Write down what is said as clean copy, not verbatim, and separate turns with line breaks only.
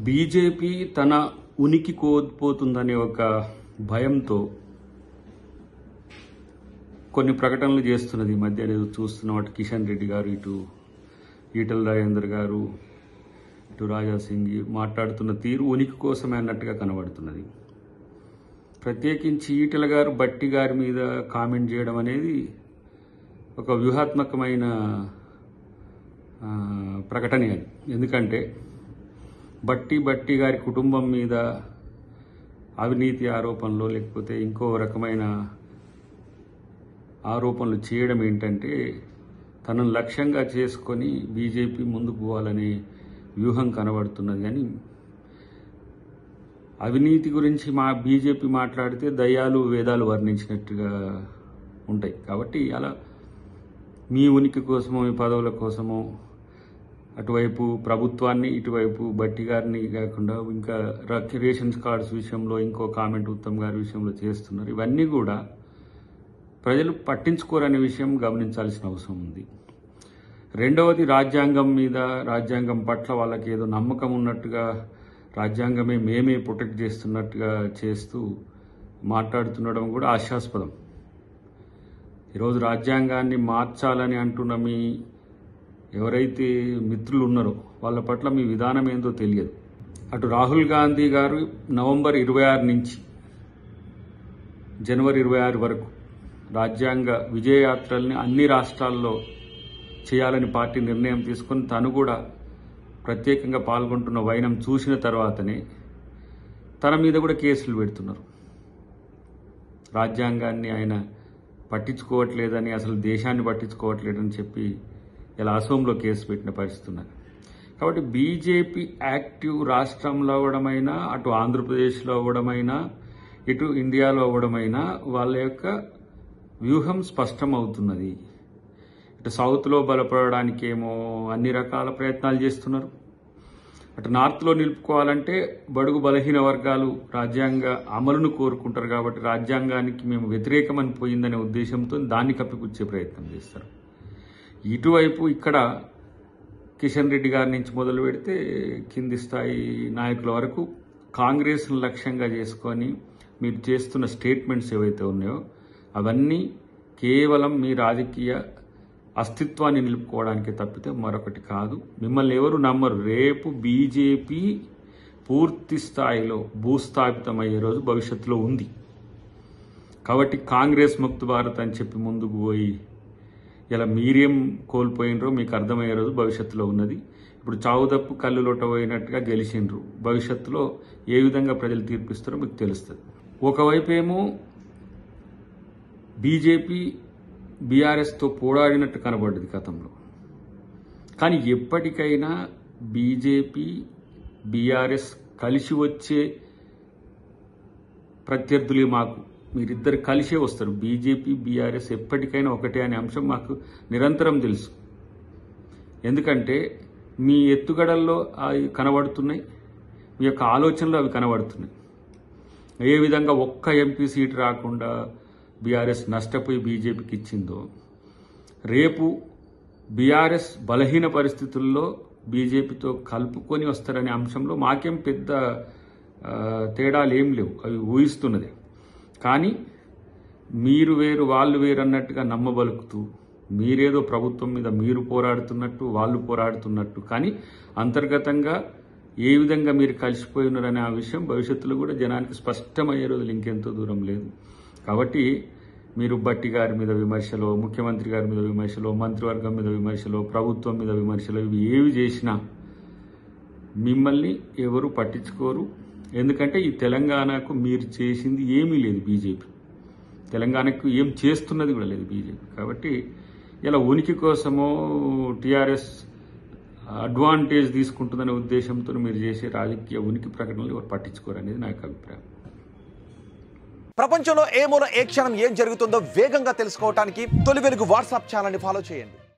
BJP తన ఉనికి కోల్పోతుందనే ఒక భయంతో కొన్ని ప్రకటనలు చేస్తున్నది. ఈ మధ్య చూస్తున్నాం. అటు కిషన్ రెడ్డి గారు, ఇటు ఈటల రాజేందర్ గారు, ఇటు రాజా సింగ్ మాట్లాడుతున్న తీరు ఉనికి కోసమే అన్నట్టుగా కనబడుతున్నది. ప్రత్యేకించి ఈటల గారు బట్టి గారి మీద కామెంట్ చేయడం అనేది ఒక వ్యూహాత్మకమైన ప్రకటనే అది. ఎందుకంటే బట్టి గారి కుటుంబం మీద అవినీతి ఆరోపణలు లేకపోతే ఇంకో రకమైన ఆరోపణలు చేయడం ఏంటంటే తనను లక్ష్యంగా చేసుకొని బీజేపీ ముందుకు పోవాలనే వ్యూహం కనబడుతున్నది. కానీ అవినీతి గురించి బీజేపీ మాట్లాడితే దయ్యాలు వేదాలు వర్ణించినట్టుగా ఉంటాయి. కాబట్టి అలా మీ ఉనికి కోసమో మీ పదవుల కోసమో అటువైపు ప్రభుత్వాన్ని ఇటువైపు బట్టి గారిని కాకుండా ఇంకా రేషన్ కార్డ్స్ విషయంలో ఇంకో కామెంట్ ఉత్తమ్ గారి విషయంలో చేస్తున్నారు. ఇవన్నీ కూడా ప్రజలు పట్టించుకోరనే విషయం గమనించాల్సిన అవసరం ఉంది. రెండవది, రాజ్యాంగం పట్ల వాళ్ళకి ఏదో నమ్మకం ఉన్నట్టుగా రాజ్యాంగమే మేమే ప్రొటెక్ట్ చేస్తున్నట్టుగా చేస్తూ మాట్లాడుతుండడం కూడా హాస్యాస్పదం. ఈరోజు రాజ్యాంగాన్ని మార్చాలని అంటున్న మీ ఎవరైతే మిత్రులు ఉన్నారో వాళ్ళ పట్ల మీ విధానం ఏందో తెలియదు. అటు రాహుల్ గాంధీ గారు నవంబర్ 26 నుంచి జనవరి 26 వరకు రాజ్యాంగ విజయయాత్రల్ని అన్ని రాష్ట్రాల్లో చేయాలని పార్టీ నిర్ణయం తీసుకుని తను కూడా ప్రత్యేకంగా పాల్గొంటున్న వైనం చూసిన తర్వాతనే తన మీద కూడా కేసులు పెడుతున్నారు. రాజ్యాంగాన్ని ఆయన పట్టించుకోవట్లేదని, అసలు దేశాన్ని పట్టించుకోవట్లేదని చెప్పి ఇలా అసోంలో కేసు పెట్టిన పరిస్థితి ఉన్నది. కాబట్టి బీజేపీ యాక్టివ్ రాష్ట్రంలో అవ్వడమైనా, అటు ఆంధ్రప్రదేశ్లో అవ్వడమైనా, ఇటు ఇండియాలో అవ్వడమైనా వాళ్ళ యొక్క వ్యూహం స్పష్టమవుతున్నది. ఇటు సౌత్లో బలపడడానికేమో అన్ని రకాల ప్రయత్నాలు చేస్తున్నారు. అటు నార్త్లో నిలుపుకోవాలంటే బడుగు బలహీన వర్గాలు రాజ్యాంగ అమలును కోరుకుంటారు. కాబట్టి రాజ్యాంగానికి మేము వ్యతిరేకమని పోయిందనే ఉద్దేశంతో దాన్ని కప్పిపుచ్చే ప్రయత్నం చేస్తారు. ఇటువైపు ఇక్కడ కిషన్ రెడ్డి గారి నుంచి మొదలు పెడితే కింది స్థాయి నాయకుల వరకు కాంగ్రెస్ను లక్ష్యంగా చేసుకొని మీరు చేస్తున్న స్టేట్మెంట్స్ ఏవైతే ఉన్నాయో అవన్నీ కేవలం మీ రాజకీయ అస్తిత్వాన్ని నిలుపుకోవడానికి తప్పితే మరొకటి కాదు. మిమ్మల్ని ఎవరు నమ్మరు. రేపు బీజేపీ పూర్తి స్థాయిలో భూస్థాపితమయ్యే రోజు భవిష్యత్తులో ఉంది. కాబట్టి కాంగ్రెస్ ముక్త భారత్ అని చెప్పి ముందుకు పోయి ఇలా మీరేం కోల్పోయినరో మీకు అర్థమయ్యే రోజు భవిష్యత్తులో ఉన్నది. ఇప్పుడు చావు తప్పు కళ్ళు లోట పోయినట్టుగా గెలిచిండ్రు. భవిష్యత్తులో ఏ విధంగా ప్రజలు తీర్పిస్తారో మీకు తెలుస్తుంది. ఒకవైపు ఏమో బీజేపీ బీఆర్ఎస్తో పోరాడినట్టు కనబడ్డది గతంలో. కానీ ఎప్పటికైనా బీజేపీ బీఆర్ఎస్ కలిసి వచ్చే ప్రత్యర్థులే మాకు. మీరిద్దరు కలిసే వస్తారు. బీజేపీ బీఆర్ఎస్ ఎప్పటికైనా ఒకటే అనే అంశం మాకు నిరంతరం తెలుసు. ఎందుకంటే మీ ఎత్తుగడల్లో అవి కనబడుతున్నాయి, మీ యొక్క ఆలోచనలు అవి కనబడుతున్నాయి. ఏ విధంగా ఒక్క ఎంపీ సీటు రాకుండా బీఆర్ఎస్ నష్టపోయి బీజేపీకి ఇచ్చిందో, రేపు బీఆర్ఎస్ బలహీన పరిస్థితుల్లో బీజేపీతో కలుపుకొని వస్తారనే అంశంలో మాకేం పెద్ద తేడాలు ఏం లేవు. అవి ఊహిస్తున్నదే. కానీ మీరు వేరు వాళ్ళు వేరు అన్నట్టుగా నమ్మబలుకుతూ మీరేదో ప్రభుత్వం మీద మీరు పోరాడుతున్నట్టు వాళ్ళు పోరాడుతున్నట్టు, కానీ అంతర్గతంగా ఏ విధంగా మీరు కలిసిపోయి ఉన్నారనే ఆ విషయం భవిష్యత్తులో కూడా జనానికి స్పష్టమయ్యే రోజులు ఇంకెంతో దూరం లేదు. కాబట్టి మీరు బట్టి గారి మీద విమర్శలో, ముఖ్యమంత్రి గారి మీద విమర్శలో, మంత్రివర్గం మీద విమర్శలో, ప్రభుత్వం మీద విమర్శలో ఇవి ఏవి చేసినా మిమ్మల్ని ఎవరు పట్టించుకోరు. ఎందుకంటే ఈ తెలంగాణకు మీరు చేసింది ఏమీ లేదు. బీజేపీ తెలంగాణకు ఏం చేస్తున్నది కూడా లేదు బీజేపీ. కాబట్టి ఇలా ఉనికి కోసమో టీఆర్ఎస్ అడ్వాంటేజ్ తీసుకుంటుందనే ఉద్దేశంతో మీరు చేసే రాజకీయ ఉనికి ప్రకటనలు ఎవరు పట్టించుకోరు అనేది నా యొక్క అభిప్రాయం.
ప్రపంచంలో ఏ మూల ఏ క్షణం ఏం జరుగుతుందో వేగంగా తెలుసుకోవడానికి తొలి వెలుగు వాట్సాప్ ఛానల్ని ఫాలో చేయండి.